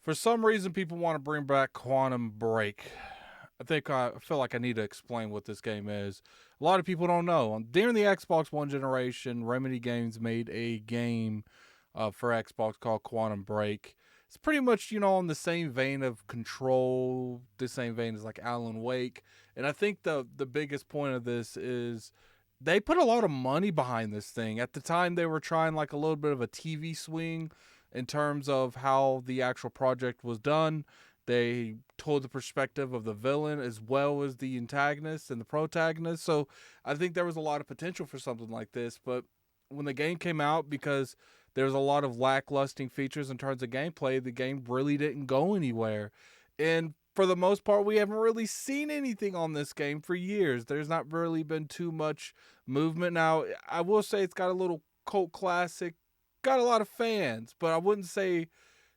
For some reason, people want to bring back Quantum Break. I feel like I need to explain what this game is. A lot of people don't know. During the Xbox One generation, Remedy Games made a game for Xbox called Quantum Break. It's pretty much, on the same vein of Control, the same vein as like Alan Wake. And I think the biggest point of this is they put a lot of money behind this thing. At the time, they were trying like a little bit of a TV swing in terms of how the actual project was done. They told the perspective of the villain as well as the antagonist and the protagonist. So I think there was a lot of potential for something like this. But when the game came out, because there's a lot of lacklusting features in terms of gameplay, the game really didn't go anywhere. And for the most part, we haven't really seen anything on this game for years. There's not really been too much movement. Now, I will say it's got a little cult classic, got a lot of fans, but I wouldn't say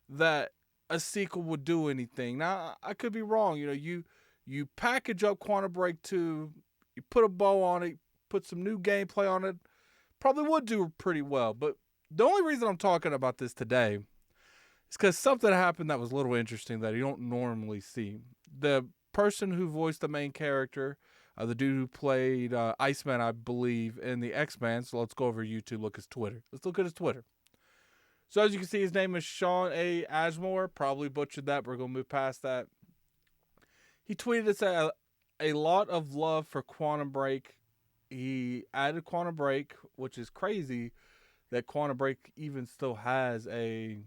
that a sequel would do anything. Now, I could be wrong. You package up Quantum Break 2, you put a bow on it, put some new gameplay on it, probably would do pretty well. But the only reason I'm talking about this today is because something happened that was a little interesting that you don't normally see. The person who voiced the main character, the dude who played Iceman, I believe, in the X-Men. So let's go over YouTube, look at his Twitter. Let's look at his Twitter. So as you can see, his name is Sean A. Ashmore. Probably butchered that. We're going to move past that. He tweeted us a lot of love for Quantum Break. He added Quantum Break, which is crazy that Quantum Break even still has a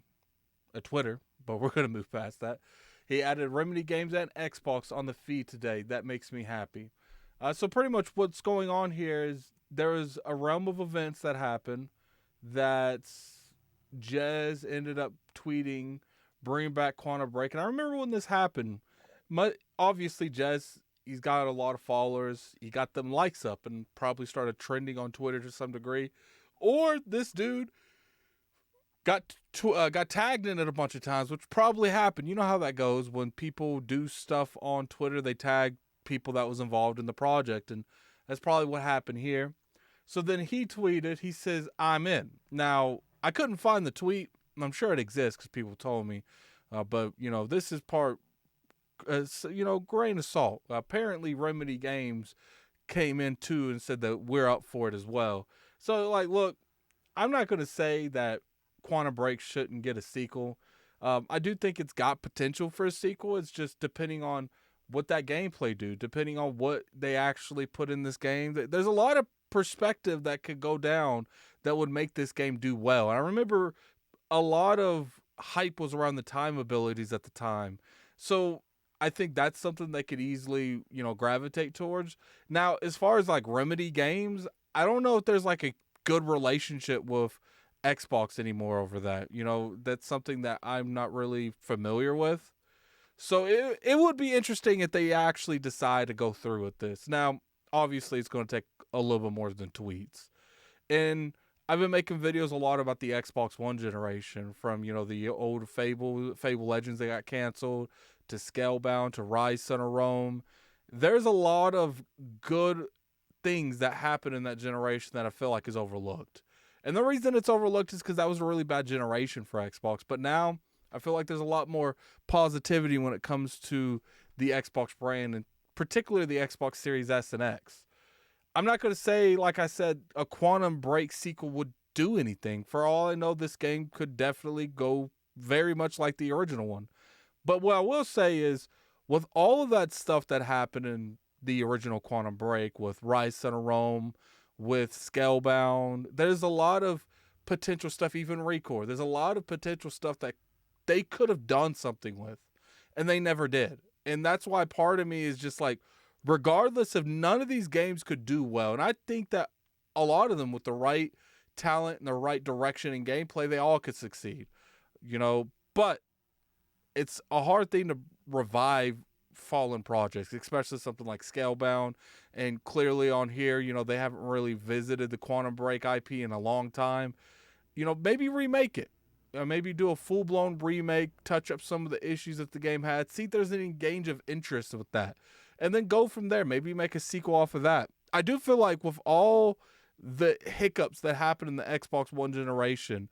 Twitter, but we're going to move past that. He added Remedy Games and Xbox on the feed today. That makes me happy. So pretty much what's going on here is there is a realm of events that happen that Jez ended up tweeting, bringing back Quantum Break. And I remember when this happened, obviously Jez, he's got a lot of followers. He got them likes up and probably started trending on Twitter to some degree. Or this dude got tagged in it a bunch of times, which probably happened. You know how that goes when people do stuff on Twitter. They tag people that was involved in the project, and that's probably what happened here. So then he tweeted, he says, "I'm in." Now, I couldn't find the tweet. I'm sure it exists because people told me. But, this is part, grain of salt. Apparently, Remedy Games came in too and said that we're up for it as well. So, look, I'm not going to say that Quantum Break shouldn't get a sequel. I do think it's got potential for a sequel. It's just depending on what that gameplay do, depending on what they actually put in this game. There's a lot of perspective that could go down that would make this game do well. And I remember a lot of hype was around the time abilities at the time. So I think that's something they could easily, gravitate towards. Now, as far as Remedy Games, I don't know if there's a good relationship with Xbox anymore over that. That's something that I'm not really familiar with. So it would be interesting if they actually decide to go through with this. Now, obviously, it's going to take a little bit more than tweets. And I've been making videos a lot about the Xbox One generation, from, the old Fable Legends that got canceled, to Scalebound, to Rise Son of Rome. There's a lot of good things that happened in that generation that I feel like is overlooked. And the reason it's overlooked is because that was a really bad generation for Xbox. But now I feel like there's a lot more positivity when it comes to the Xbox brand, and particularly the Xbox Series S and X. I'm not going to say, like I said, a Quantum Break sequel would do anything. For all I know, this game could definitely go very much like the original one. But what I will say is, with all of that stuff that happened in the original Quantum Break, with Rise Son of Rome, with Scalebound, there's a lot of potential stuff, even Recore. There's a lot of potential stuff that they could have done something with, and they never did. And that's why part of me is just regardless of, none of these games could do well. And I think that a lot of them, with the right talent and the right direction and gameplay, they all could succeed. But it's a hard thing to revive fallen projects, especially something like Scalebound. And clearly on here, they haven't really visited the Quantum Break IP in a long time. Maybe remake it. Maybe do a full-blown remake, touch up some of the issues that the game had, see if there's any gauge of interest with that, and then go from there. Maybe make a sequel off of that. I do feel like with all the hiccups that happened in the Xbox One generation,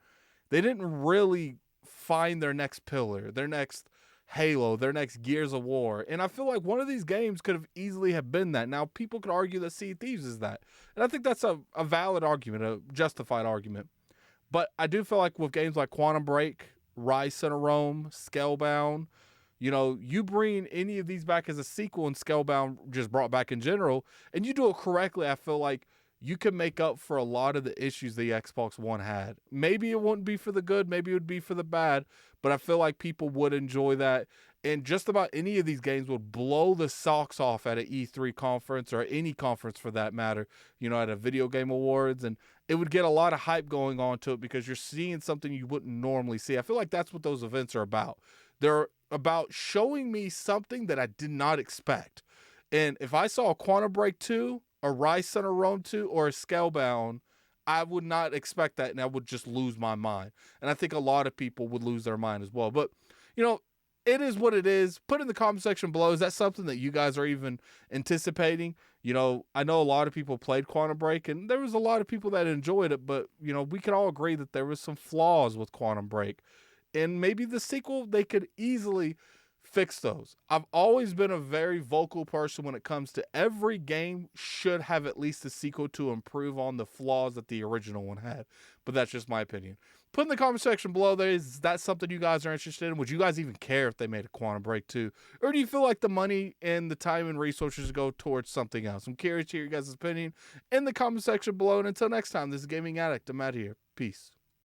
they didn't really find their next pillar, their next Halo, their next Gears of War. And I feel like one of these games could have easily have been that. Now, people could argue that Sea of Thieves is that. And I think that's a valid argument, a justified argument. But I do feel like with games like Quantum Break, Rise Center Rome, Scalebound, you bring any of these back as a sequel, and Scalebound just brought back in general, and you do it correctly, I feel like you can make up for a lot of the issues the Xbox One had. Maybe it wouldn't be for the good, maybe it would be for the bad, but I feel like people would enjoy that. And just about any of these games would blow the socks off at an E3 conference, or any conference for that matter, at a video game awards. And it would get a lot of hype going on to it because you're seeing something you wouldn't normally see. I feel like that's what those events are about. They're about showing me something that I did not expect. And if I saw a Quantum Break 2, a Rise Center Rome 2, or a Scalebound, I would not expect that, and I would just lose my mind. And I think a lot of people would lose their mind as well. But, it is what it is. Put in the comment section below, is that something that you guys are even anticipating? I know a lot of people played Quantum Break, and there was a lot of people that enjoyed it, but, we can all agree that there was some flaws with Quantum Break. And maybe the sequel, they could easily fix those. I've always been a very vocal person when it comes to every game should have at least a sequel to improve on the flaws that the original one had. But that's just my opinion. Put in the comment section below there, is that something you guys are interested in? Would you guys even care if they made a Quantum Break 2? Or do you feel like the money and the time and resources go towards something else? I'm curious to hear your guys' opinion in the comment section below. And until next time, this is Gaming Addict. I'm out of here. Peace.